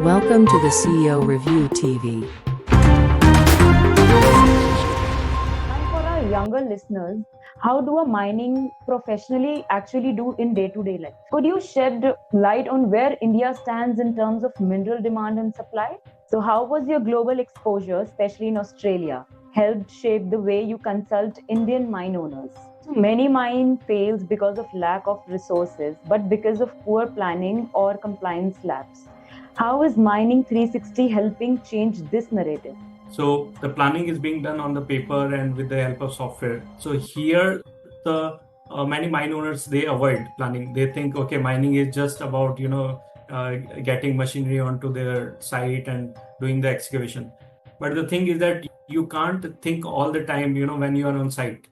Welcome to the CEO Review TV. And for our younger listeners, how do a mining professionally actually do in day-to-day life? Could you shed light on where India stands in terms of mineral demand and supply? So how was your global exposure, especially in Australia, helped shape the way you consult Indian mine owners? So many mine fails because of lack of resources, but because of poor planning or compliance lapse. How is Mining 360 helping change this narrative? So the planning is being done on the paper and with the help of software. So here, the many mine owners, they avoid planning. They think, okay, mining is just about getting machinery onto their site and doing the excavation. But the thing is that you can't think all the time, when you are on site.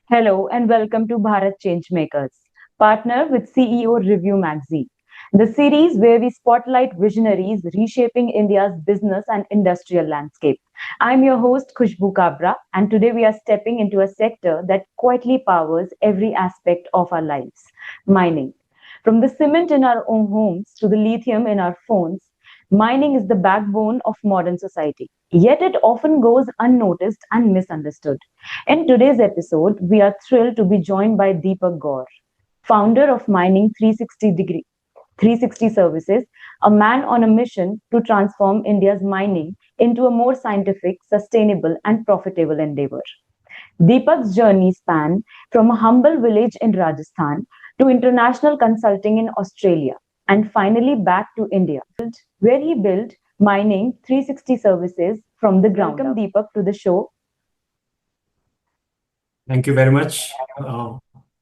Hello and welcome to Bharat Changemakers, partner with CEO Review Magazine, the series where we spotlight visionaries reshaping India's business and industrial landscape. I'm your host Khushbu Kabra, and today we are stepping into a sector that quietly powers every aspect of our lives: mining. From the cement in our own homes to the lithium in our phones, mining is the backbone of modern society. Yet it often goes unnoticed and misunderstood. In today's episode, we are thrilled to be joined by Deepak Gaur, founder of Mining 360 Services, a man on a mission to transform India's mining into a more scientific, sustainable, and profitable endeavor. Deepak's journey spanned from a humble village in Rajasthan to international consulting in Australia and finally back to India, where he built Mining 360 Services from the ground. Welcome, Deepak, to the show. Thank you very much.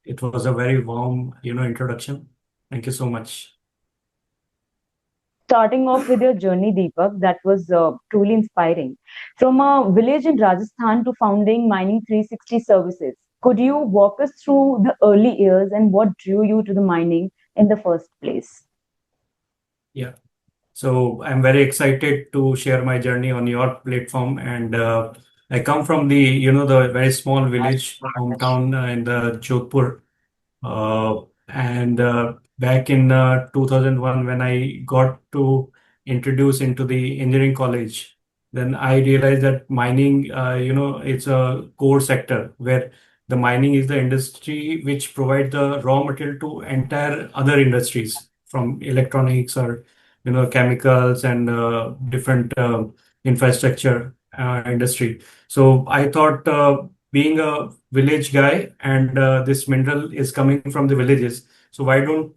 It was a very warm, introduction. Thank you so much. Starting off with your journey, Deepak, that was truly inspiring. From a village in Rajasthan to founding Mining 360 Services, could you walk us through the early years and what drew you to the mining in the first place? Yeah. So I'm very excited to share my journey on your platform. And I come from the very small village, hometown in the Jodhpur. And back in 2001, when I got to introduce into the engineering college, then I realized that mining, it's a core sector where the mining is the industry which provides the raw material to entire other industries from electronics or chemicals and different infrastructure industry. So I thought, being a village guy and this mineral is coming from the villages, so why don't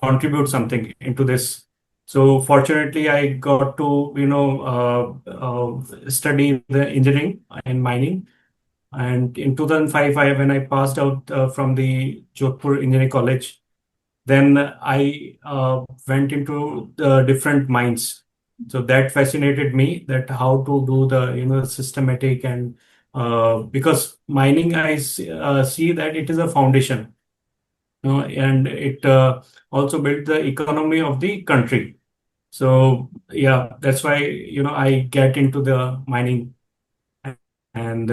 contribute something into this? So fortunately, I got to study the engineering and mining. And in 2005, when I passed out from the Jodhpur Engineering College, then I went into the different mines. So that fascinated me, that how to do the systematic and because mining see that it is a foundation, and it also built the economy of the country. So yeah, that's why I get into the mining, and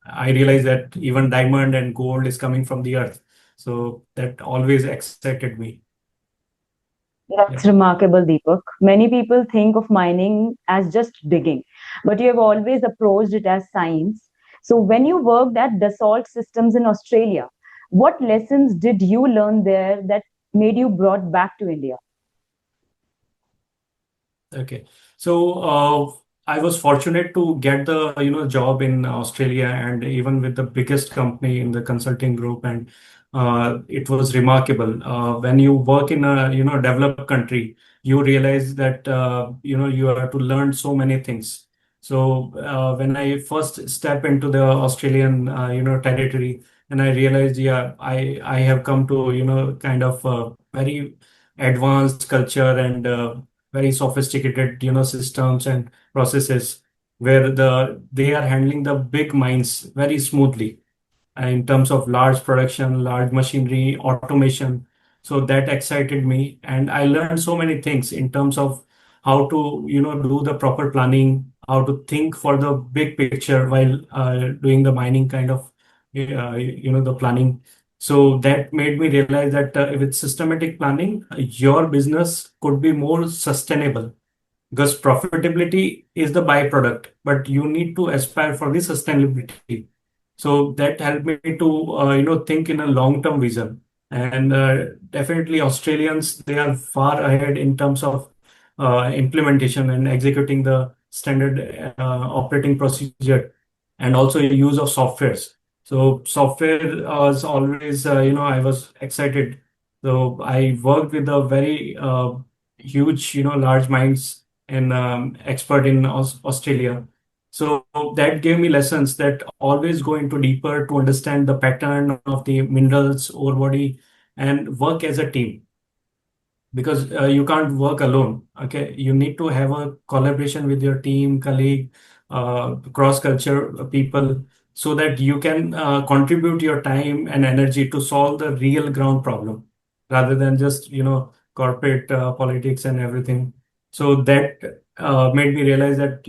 I realized that even diamond and gold is coming from the earth. So that always excited me. That's remarkable, Deepak. Many people think of mining as just digging, but you have always approached it as science. So, when you worked at Dassault Systems in Australia, what lessons did you learn there that made you brought back to India? Okay. So I was fortunate to get the job in Australia, and even with the biggest company in the consulting group, and it was remarkable. When you work in a developed country, you realize that you have to learn so many things. So when I first step into the Australian territory, and I realized, yeah, I have come to kind of very advanced culture and very sophisticated systems and processes, where they are handling the big mines very smoothly in terms of large production, large machinery, automation. So that excited me, and I learned so many things in terms of how to do the proper planning, how to think for the big picture while doing the mining kind of the planning. So that made me realize that with systematic planning, your business could be more sustainable because profitability is the byproduct, but you need to aspire for the sustainability. So that helped me to think in a long-term vision. And definitely Australians, they are far ahead in terms of implementation and executing the standard operating procedure and also use of softwares. So software was always, I was excited. So I worked with a very huge, large minds and expert in Australia. So that gave me lessons that always go into deeper to understand the pattern of the minerals, ore body, and work as a team because you can't work alone. Okay, you need to have a collaboration with your team, colleague, cross-culture people, so that you can contribute your time and energy to solve the real ground problem rather than just corporate politics and everything. So that made me realize that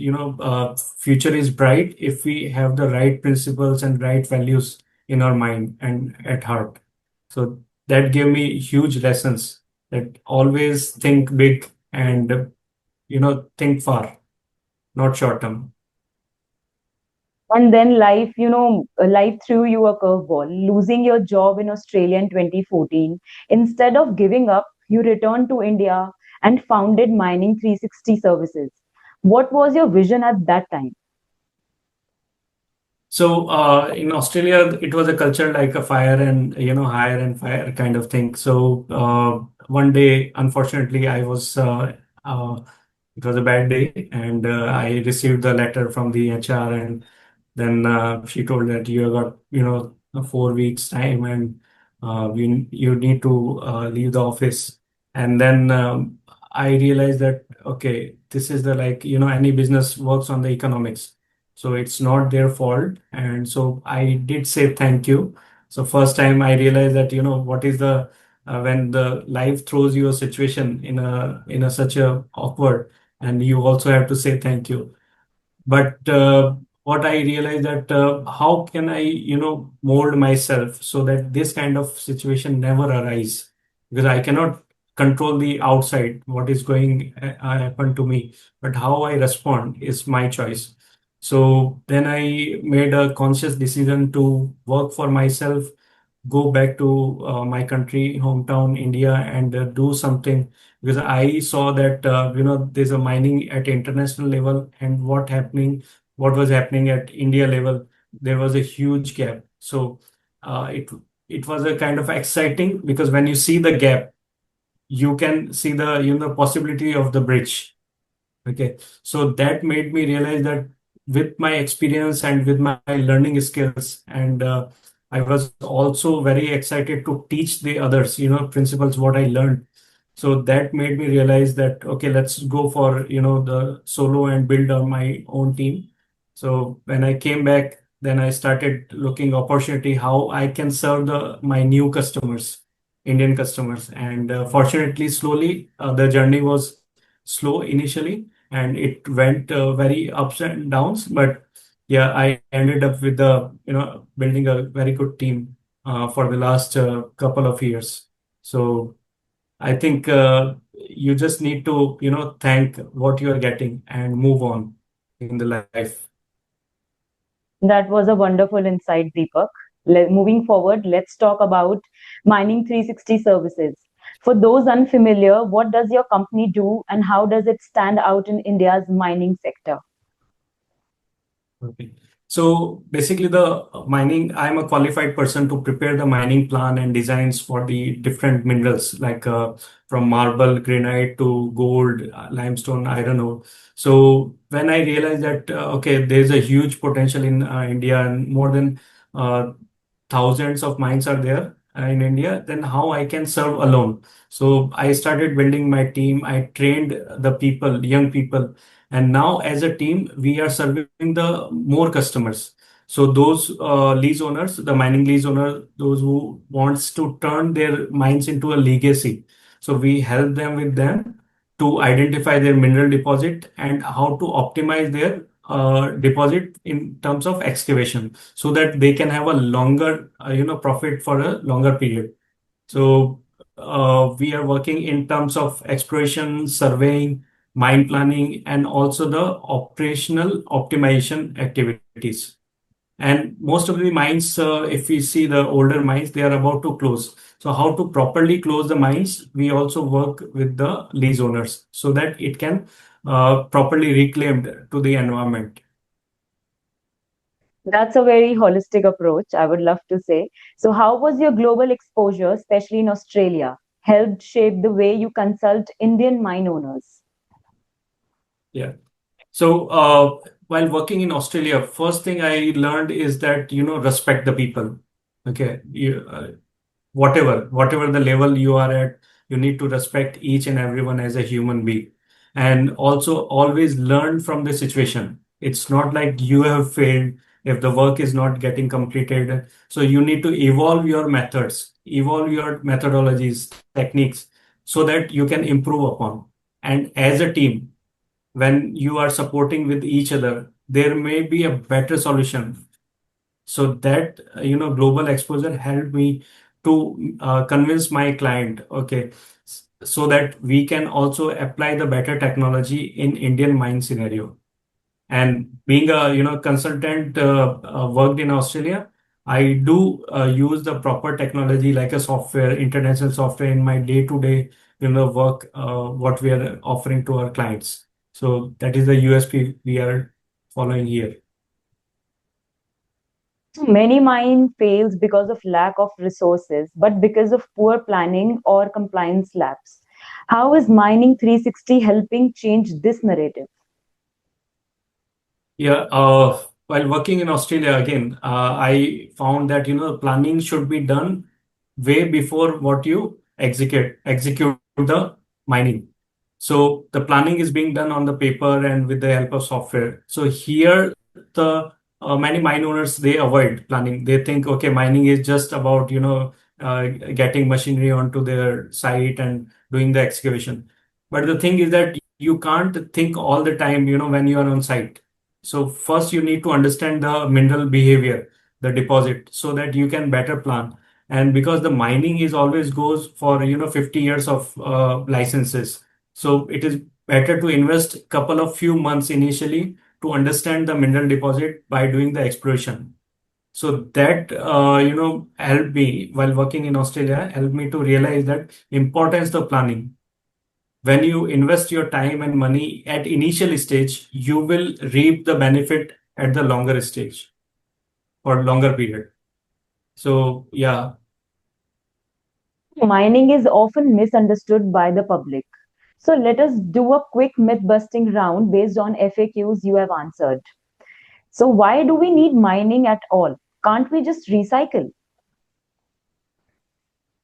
future is bright if we have the right principles and right values in our mind and at heart. So that gave me huge lessons that always think big and think far, not short term. And then life threw you a curveball, losing your job in Australia in 2014. Instead of giving up, you returned to India and founded Mining 360 Services. What was your vision at that time? So in Australia, it was a culture like a fire and hire and fire kind of thing. So one day, unfortunately, uh, it was a bad day, and I received the letter from the HR, and then she told that you have got 4 weeks time, and you need to leave the office. And then I realized that okay, this is the like any business works on the economics, so it's not their fault. And so I did say thank you. So first time I realized that what is the when the life throws you a situation in a such a awkward, and you also have to say thank you. But what I realized that how can I mold myself so that this kind of situation never arise, because I cannot control the outside what is going happen to me, but how I respond is my choice. So then I made a conscious decision to work for myself, go back to my country, hometown, India, and do something, because I saw that there's a mining at international level, and what was happening at India level, there was a huge gap. So it was a kind of exciting because when you see the gap, you can see the possibility of the bridge. Okay, so that made me realize that with my experience and with my learning skills, and I was also very excited to teach the others, principles what I learned. So that made me realize that okay, let's go for the solo and build on my own team. So when I came back, then I started looking opportunity how I can serve the my new customers, Indian customers, and fortunately, slowly the journey was slow initially and it went very ups and downs. But yeah, I ended up with the building a very good team for the last couple of years. So I think you just need to thank what you are getting and move on in the life. That was a wonderful insight, Deepak. Moving forward, let's talk about Mining 360 Services. For those unfamiliar, what does your company do and how does it stand out in India's mining sector? Okay. So basically, the mining, I'm a qualified person to prepare the mining plan and designs for the different minerals, like from marble, granite to gold, limestone, iron ore. So when I realized that, okay, there's a huge potential in India and more than uh, thousands of mines are there in India, then how I can serve alone. So I started building my team. I trained the people, young people, and now as a team, we are serving the more customers. So those lease owners, the mining lease owner, those who wants to turn their mines into a legacy. So we help them with them to identify their mineral deposit and how to optimize their deposit in terms of excavation so that they can have a longer, profit for a longer period. So we are working in terms of exploration, surveying, mine planning, and also the operational optimization activities. And most of the mines, if we see the older mines, they are about to close. So how to properly close the mines, we also work with the lease owners so that it can properly reclaimed to the environment. That's a very holistic approach, I would love to say. So, how was your global exposure, especially in Australia, helped shape the way you consult Indian mine owners? Yeah. So while working in Australia, first thing I learned is that, respect the people. Okay. Whatever the level you are at, you need to respect each and everyone as a human being. And also always learn from the situation. It's not like you have failed if the work is not getting completed. So you need to evolve your methods, evolve your methodologies, techniques, so that you can improve upon. And as a team, when you are supporting with each other, there may be a better solution. So that, global exposure helped me to convince my client, okay, so that we can also apply the better technology in Indian mine scenario. And being a, consultant, worked in Australia, I do use the proper technology like a software, international software in my day-to-day, work, what we are offering to our clients. So that is the USP we are following here. So many mine fails because of lack of resources, but because of poor planning or compliance lapse. How is Mining 360 helping change this narrative? Yeah, while working in Australia again, I found that planning should be done way before what you execute the mining. So the planning is being done on the paper and with the help of software. So here the many mine owners, they avoid planning. They think, okay, mining is just about getting machinery onto their site and doing the excavation. But the thing is that you can't think all the time, when you are on site. So first you need to understand the mineral behavior, the deposit, so that you can better plan. And because the mining is always goes for 50 years of licenses, so it is better to invest couple of few months initially to understand the mineral deposit by doing the exploration. So that helped me while working in Australia, helped me to realize that importance of planning. When you invest your time and money at initial stage, you will reap the benefit at the longer stage or longer period. So yeah. Mining is often misunderstood by the public. So let us do a quick myth busting round based on FAQs you have answered. So, why do we need mining at all? Can't we just recycle?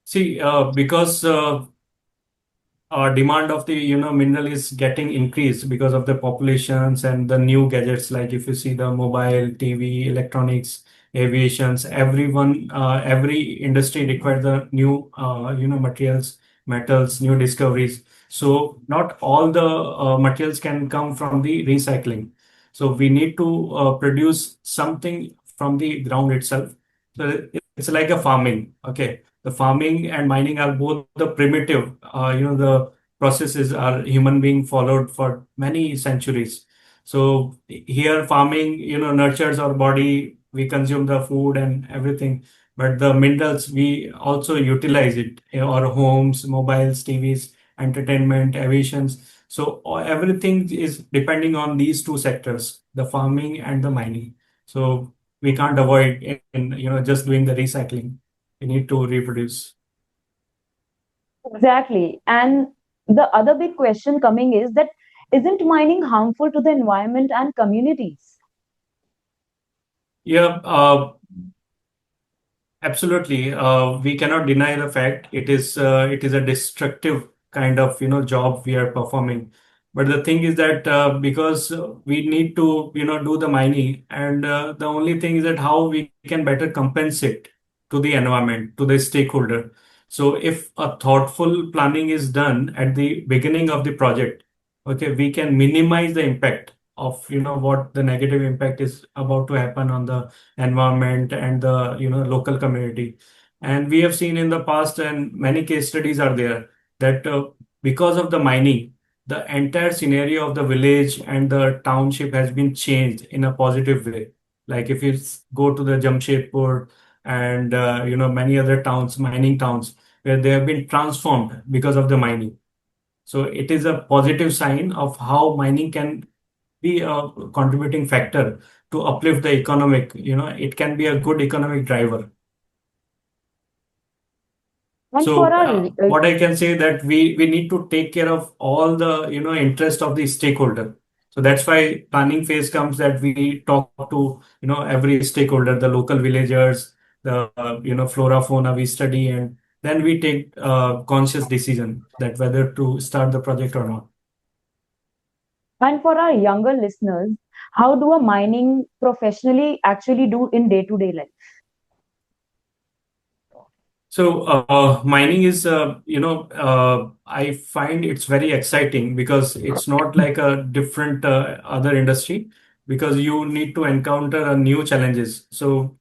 See, because demand of the mineral is getting increased because of the populations and the new gadgets. Like if you see the mobile, TV, electronics, aviations, everyone, every industry requires the new materials, metals, new discoveries. So not all the materials can come from the recycling. So we need to produce something from the ground itself. So it's like a farming. Okay, the farming and mining are both the primitive, the processes are human being followed for many centuries. So here farming, nurtures our body, we consume the food and everything. But the minerals, we also utilize it in our homes, mobiles, TVs, entertainment, aviations. So everything is depending on these two sectors, the farming and the mining. So we can't avoid just doing the recycling. We need to reproduce. Exactly. And the other big question coming is that isn't mining harmful to the environment and communities? Yeah, absolutely. We cannot deny the fact it is a destructive kind of job we are performing. But the thing is that because we need to do the mining, and the only thing is that how we can better compensate to the environment, to the stakeholder. So if a thoughtful planning is done at the beginning of the project, okay, we can minimize the impact of what the negative impact is about to happen on the environment and the local community. And we have seen in the past, and many case studies are there, that because of the mining, the entire scenario of the village and the township has been changed in a positive way. Like if you go to the Jamshedpur and many other towns, mining towns, where they have been transformed because of the mining. So it is a positive sign of how mining can be a contributing factor to uplift the economic. It can be a good economic driver. And for So our what I can say that we need to take care of all the interest of the stakeholder. So that's why planning phase comes, that we talk to every stakeholder, the local villagers, the flora fauna we study, and then we take conscious decision that whether to start the project or not. and for our younger listeners, how do a mining professionally actually do in day-to-day life? So mining is, I find it's very exciting because it's not like a different other industry, because you need to encounter a new challenges. So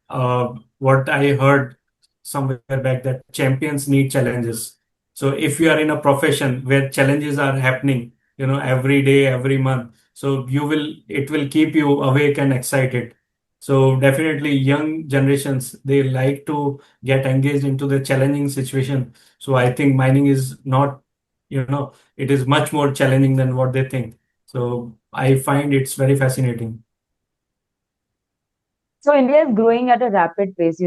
what I heard somewhere back, that champions need challenges. So if you are in a profession where challenges are happening, every day, every month, so it will keep you awake and excited. So definitely young generations, they like to get engaged into the challenging situation. So I think mining is not, it is much more challenging than what they think. So I find it's very fascinating. So India is growing at a rapid pace,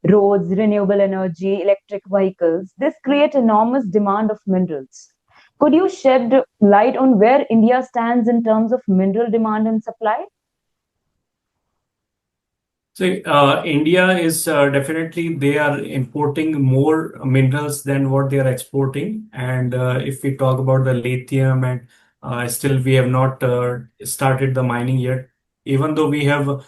roads, renewable energy, electric vehicles. This create enormous demand of minerals. Could you shed light on where India stands in terms of mineral demand and supply? So India is definitely, they are importing more minerals than what they are exporting. And if we talk about the lithium, and still we have not started the mining yet, even though we have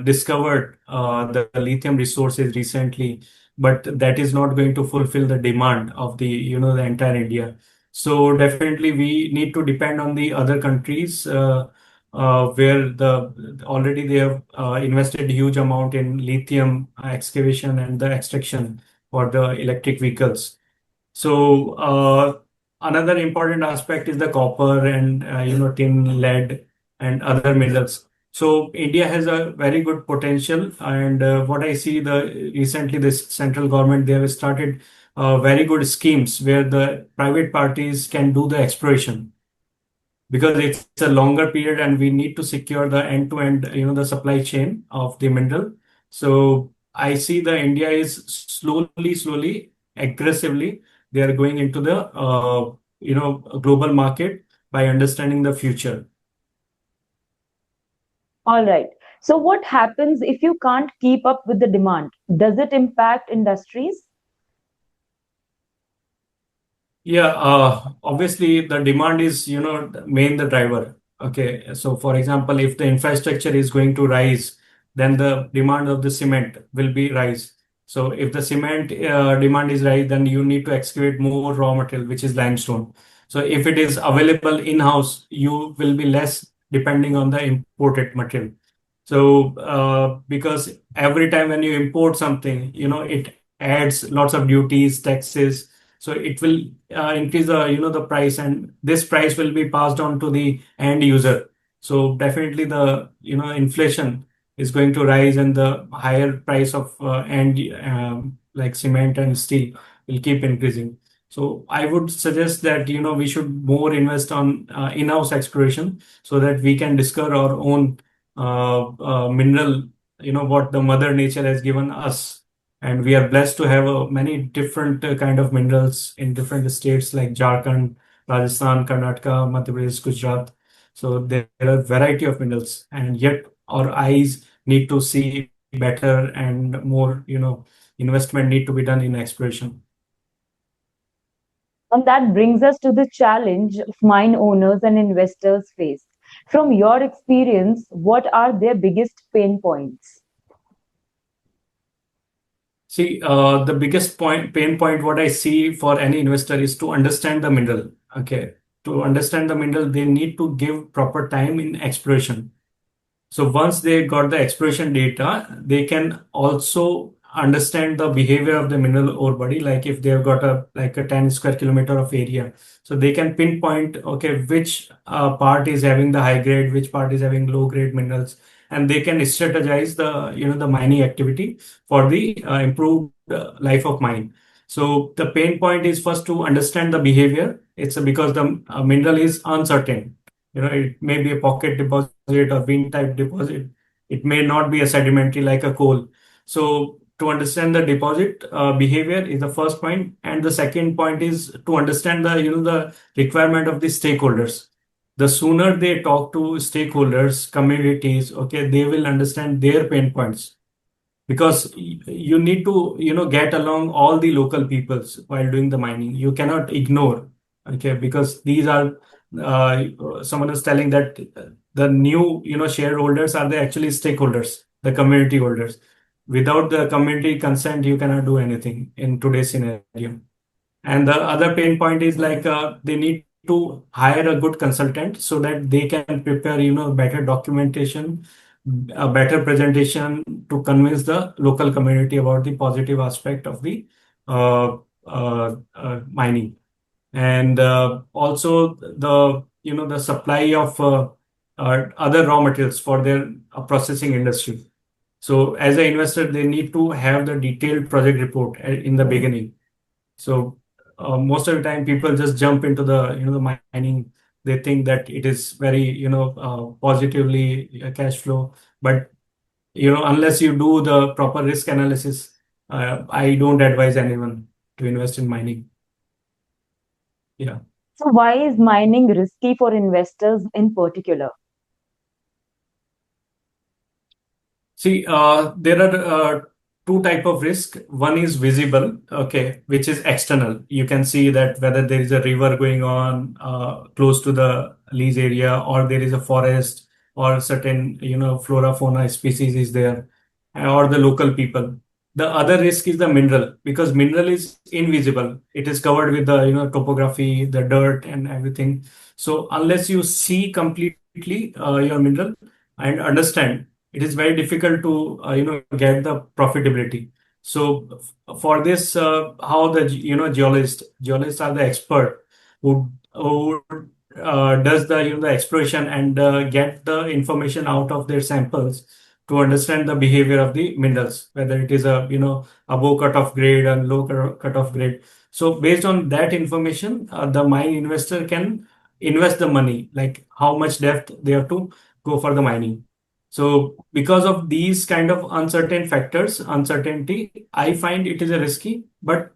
discovered the lithium resources recently, but that is not going to fulfill the demand of the entire India. So definitely we need to depend on the other countries. Where already they have invested huge amount in lithium excavation and the extraction for the electric vehicles. So another important aspect is the copper and tin, lead, and other minerals. So India has a very good potential, and what I see, the recently this central government, they have started very good schemes where the private parties can do the exploration, because it's a longer period and we need to secure the end-to-end, the supply chain of the mineral. So I see the India is slowly, aggressively, they are going into the global market by understanding the future. All right. So what happens if you can't keep up with the demand? Does it impact industries? Yeah, obviously the demand is, the driver. Okay, so for example, if the infrastructure is going to rise, then the demand of the cement will be rise. So if the cement demand is rise, then you need to excavate more raw material, which is limestone. So if it is available in-house, you will be less depending on the imported material. So because every time when you import something, it adds lots of duties, taxes, so it will increase the price, and this price will be passed on to the end user. So definitely the inflation is going to rise, and the higher price of end like cement and steel will keep increasing. So I would suggest that we should more invest on in-house exploration, so that we can discover our own mineral, what the mother nature has given us. And we are blessed to have many different kind of minerals in different states like Jharkhand, Rajasthan, Karnataka, Madhya Pradesh, Gujarat. So there are a variety of minerals, and yet our eyes need to see better, and more, investment need to be done in exploration. And that brings us to the challenge of mine owners and investors face. From your experience, what are their biggest pain points? See, the biggest pain point, what I see for any investor is to understand the mineral. Okay. To understand the mineral, they need to give proper time in exploration. So once they got the exploration data, they can also understand the behavior of the mineral ore body, like if they've got a 10 square kilometer of area, so they can pinpoint, okay, which part is having the high grade, which part is having low grade minerals, and they can strategize the mining activity for the improved life of mine. So the pain point is first to understand the behavior. It's because the mineral is uncertain. It may be a pocket deposit or vein type deposit. It may not be a sedimentary like a coal. So to understand the deposit behavior is the first point, and the second point is to understand the requirement of the stakeholders. The sooner they talk to stakeholders, communities, okay, they will understand their pain points, because you need to get along all the local peoples while doing the mining. You cannot ignore, okay, because these are someone is telling that the new shareholders are the actually stakeholders, the community holders. Without the community consent, you cannot do anything in today's scenario. And the other pain point is like they need to hire a good consultant so that they can prepare, better documentation, a better presentation to convince the local community about the positive aspect of the uh, mining. And also the supply of other raw materials for their processing industry. So as an investor, they need to have the detailed project report in the beginning. So most of the time, people just jump into the mining. They think that it is very positively cash flow, but unless you do the proper risk analysis, I don't advise anyone to invest in mining. Yeah. So why is mining risky for investors in particular? See, there are two type of risk. One is visible, okay, which is external. You can see that whether there is a river going on close to the lease area, or there is a forest, or certain flora fauna species is there, or the local people. The other risk is the mineral, because mineral is invisible. It is covered with the topography, the dirt, and everything. So unless you see completely your mineral and understand, it is very difficult to get the profitability. So for this, how the geologists are the expert who does the exploration and get the information out of their samples to understand the behavior of the minerals, whether it is a above cutoff grade and low cutoff grade. So based on that information, the mine investor can invest the money, like how much depth they have to go for the mining. So because of these kind of uncertain factors, uncertainty, I find it is a risky, but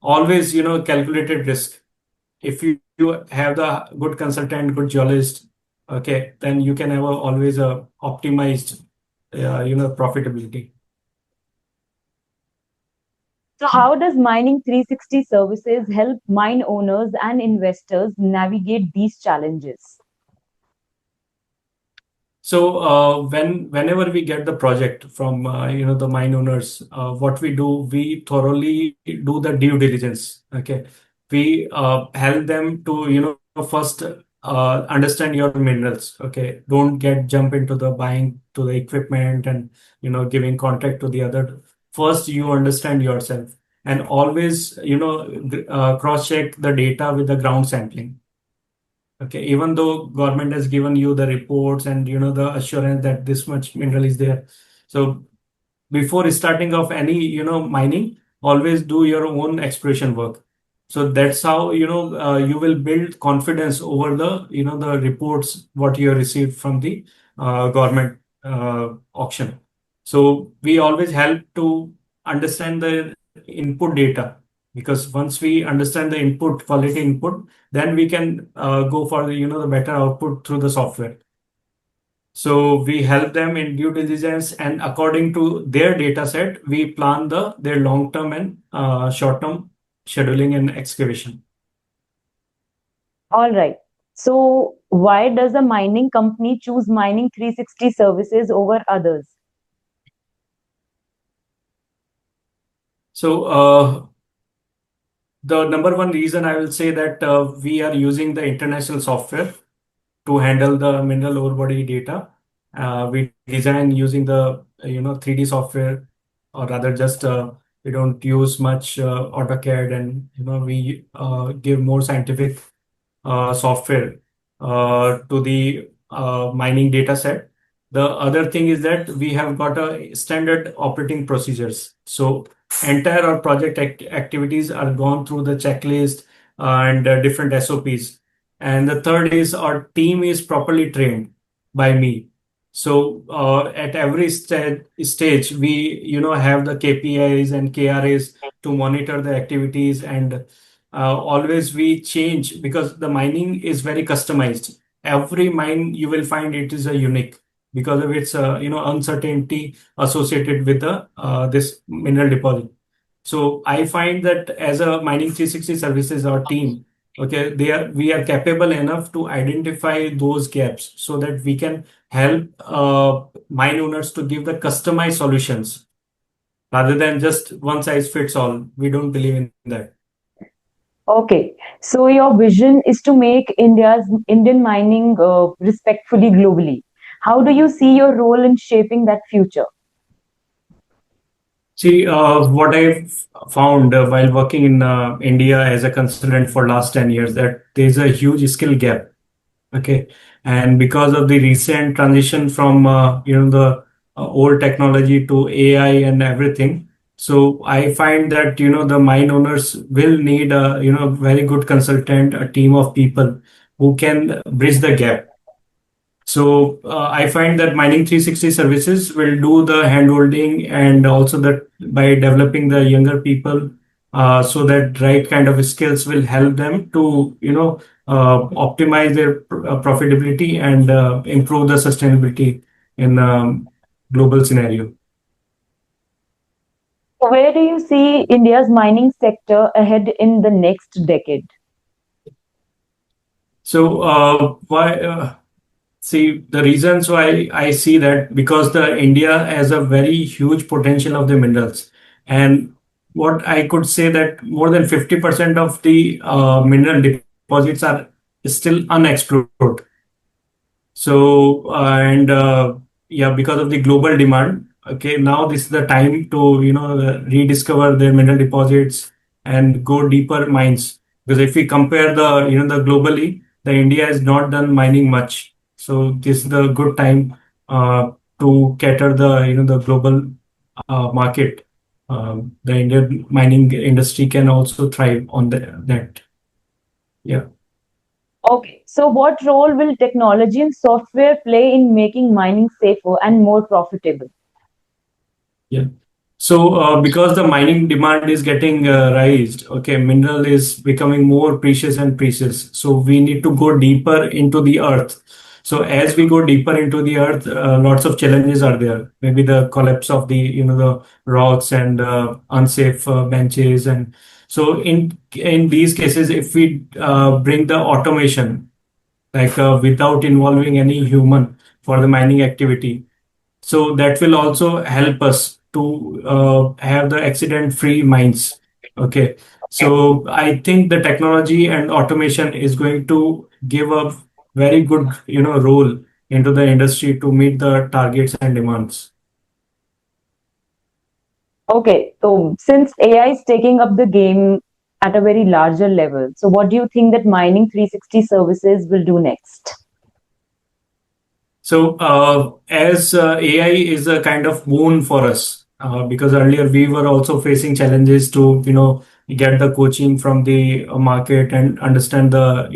always, calculated risk. If you have the good consultant, good geologist, okay, then you can have always a optimized, profitability. So how does Mining 360 services help mine owners and investors navigate these challenges? So whenever we get the project from the mine owners, what we do, we thoroughly do the due diligence. Okay, we help them to first understand your minerals. Okay, don't get jump into the buying to the equipment and giving contract to the other. First, you understand yourself, and always cross check the data with the ground sampling. Okay, even though government has given you the reports and the assurance that this much mineral is there. So before starting off any mining, always do your own exploration work. So that's how you will build confidence over the reports what you have received from the government auction. So we always help to understand the input data, because once we understand the input, quality input, then we can go for the better output through the software. So we help them in due diligence, and according to their data set, we plan their long-term and short-term scheduling and excavation. All right. So why does a mining company choose Mining 360 services over others? So the number one reason I will say that we are using the international software to handle the mineral ore body data. We design using the 3D software. or rather just we don't use much AutoCAD, and we give more scientific software to the mining data set. The other thing is that we have got a standard operating procedures. So entire our project activities are gone through the checklist and different SOPs. And the third is our team is properly trained by me. So at every stage, we have the KPIs and KRAs to monitor the activities, and always we change because the mining is very customized. Every mine you will find it is a unique because of its uncertainty associated with the this mineral deposit. So I find that as a mining 360 services our team, okay, we are capable enough to identify those gaps so that we can help mine owners to give the customized solutions rather than just one size fits all. We don't believe in that. Okay, so your vision is to make Indian mining respectfully globally. How do you see your role in shaping that future? See, what I've found while working in India as a consultant for last 10 years, that there's a huge skill gap. Okay. And because of the recent transition from, the old technology to AI and everything, so I find that, the mine owners will need a, very good consultant, a team of people who can bridge the gap. So I find that Mining 360 services will do the handholding, and also that by developing the younger people, so that right kind of skills will help them to optimize their profitability and improve the sustainability in global scenario. Where do you see India's mining sector ahead in the next decade? So why? See, the reasons why I see that, because the India has a very huge potential of the minerals, and what I could say that more than 50% of the mineral deposits are still unexplored. So, and yeah, because of the global demand, okay, now this is the time to, rediscover their mineral deposits and go deeper mines. Because if we compare the globally, the India has not done mining much. So this is the good time to cater the global market. The Indian mining industry can also thrive on that. Yeah. Okay, so what role will technology and software play in making mining safer and more profitable? Yeah. So, because the mining demand is getting raised, okay, mineral is becoming more precious and precious. So we need to go deeper into the earth. So as we go deeper into the earth, lots of challenges are there. Maybe the collapse of the rocks and unsafe benches, and so in these cases, if we bring the automation, like without involving any human for the mining activity, so that will also help us to have the accident-free mines. Okay. So I think the technology and automation is going to give a very good, role into the industry to meet the targets and demands. Okay, so since AI is taking up the game at a very larger level, so what do you think that Mining 360 services will do next? So, as AI is a kind of boon for us, because earlier we were also facing challenges to, get the coaching from the market and understand the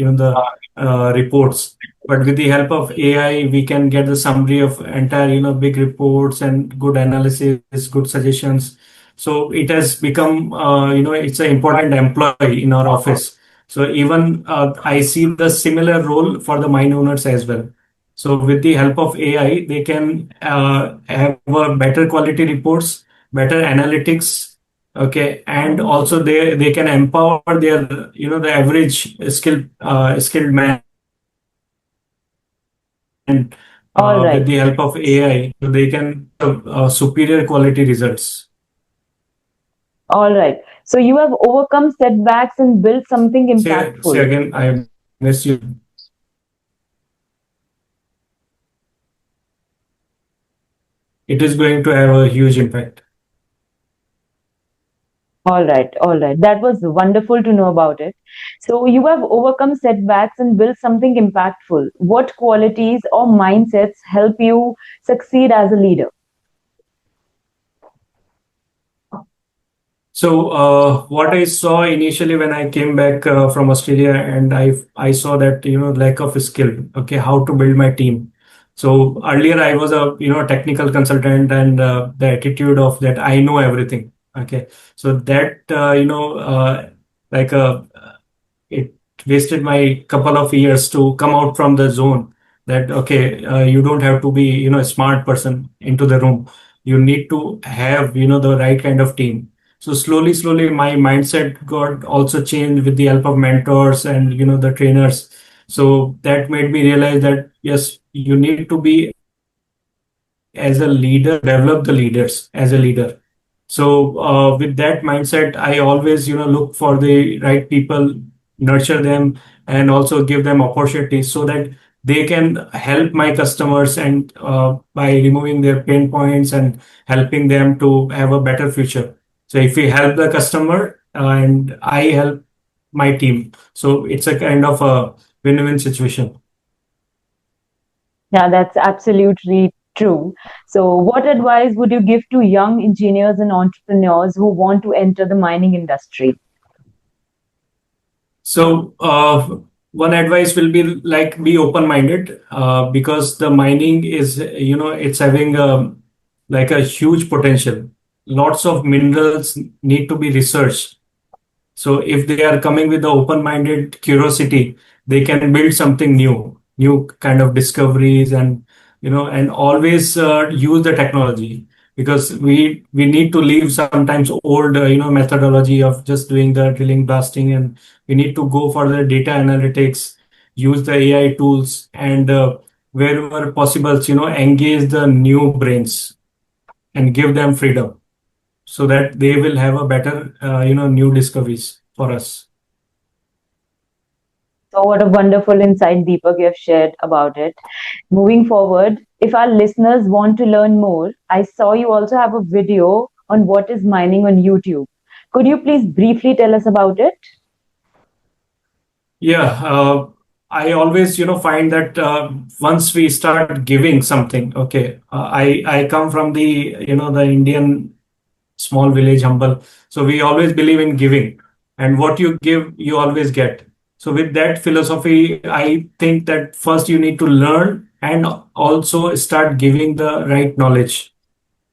reports. But with the help of AI, we can get the summary of entire, big reports and good analysis, good suggestions. So it has become, it's an important employee in our office. So even I see the similar role for the mine owners as well. So with the help of AI, they can have better quality reports, better analytics, okay, and also they can empower their the average skilled man All with right, the help of AI, so they can superior quality results. all right. So you have overcome setbacks and built something Say impactful. again, I missed you. It is going to have a huge impact. All right, all right. That was wonderful to know about it. So you have overcome setbacks and built something impactful. What qualities or mindsets help you succeed as a leader? So, what I saw initially when I came back from Australia, and I saw that lack of skill. Okay, how to build my team. So earlier I was a technical consultant, and the attitude of that I know everything. Okay, so that like it wasted my couple of years to come out from the zone. That okay, you don't have to be a smart person into the room. You need to have the right kind of team. So slowly, my mindset got also changed with the help of mentors and the trainers. So that made me realize that yes, you need to be as a leader, develop the leaders as a leader. So with that mindset, I always look for the right people, nurture them, and also give them opportunities so that they can help my customers, and by removing their pain points and helping them to have a better future. So if we help the customer and I help my team, so it's a kind of a win-win situation. Yeah, that's absolutely true. So, what advice would you give to young engineers and entrepreneurs who want to enter the mining industry? So, one advice will be like be open-minded because the mining is, it's having like a huge potential. Lots of minerals need to be researched. So if they are coming with the open-minded curiosity, they can build something new kind of discoveries, and and always use the technology, because we need to leave sometimes old methodology of just doing the drilling blasting, and we need to go for the data analytics, use the AI tools, and wherever possible, engage the new brains and give them freedom so that they will have a better new discoveries for us. So, what a wonderful insight, Deepak, you have shared about it. Moving forward, if our listeners want to learn more, I saw you also have a video on what is mining on YouTube. Could you please briefly tell us about it? Yeah, I always, find that once we start giving something, okay, I come from the, the Indian small village humble. So we always believe in giving, and what you give, you always get. So with that philosophy, I think that first you need to learn and also start giving the right knowledge.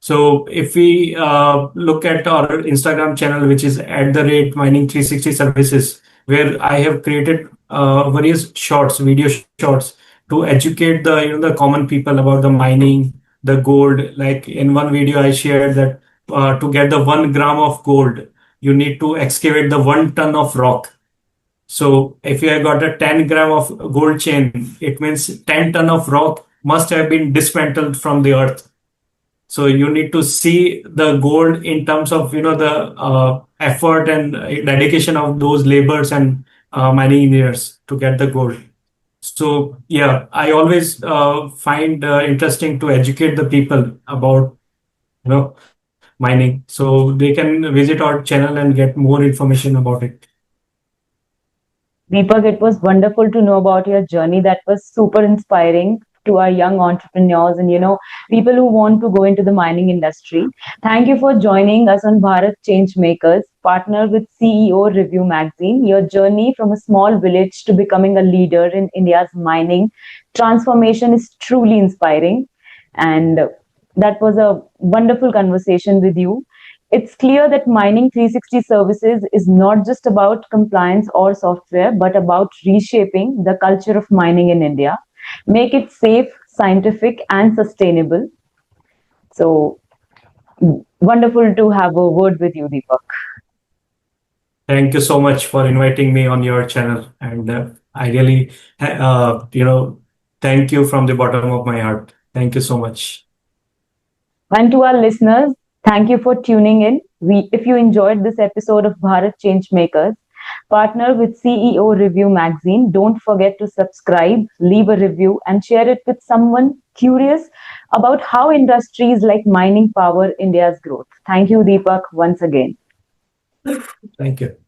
So if we look at our Instagram channel, which is at the rate mining 360 services, where I have created various shorts, video shorts to educate the the common people about the mining, the gold. Like in one video, I shared that to get the 1 gram of gold, you need to excavate the 1 ton of rock. So if you have got a 10 gram of gold chain, it means 10 ton of rock must have been dismantled from the earth. So you need to see the gold in terms of the effort and dedication of those laborers and mining engineers to get the gold. So yeah, I always find interesting to educate the people about mining, so they can visit our channel and get more information about it. Deepak, it was wonderful to know about your journey. That was super inspiring to our young entrepreneurs and people who want to go into the mining industry. Thank you for joining us on Bharat Change Makers, partner with CEO Review Magazine. Your journey from a small village to becoming a leader in India's mining transformation is truly inspiring. And that was a wonderful conversation with you. It's clear that Mining 360 Services is not just about compliance or software, but about reshaping the culture of mining in India, make it safe, scientific, and sustainable. So wonderful to have a word with you, Deepak. Thank you so much for inviting me on your channel, and I really thank you from the bottom of my heart. Thank you so much. And to our listeners, thank you for tuning in. If you enjoyed this episode of Bharat Change Makers, partner with CEO Review Magazine, don't forget to subscribe, leave a review, and share it with someone curious about how industries like mining power India's growth. Thank you, Deepak, once again. Thank you.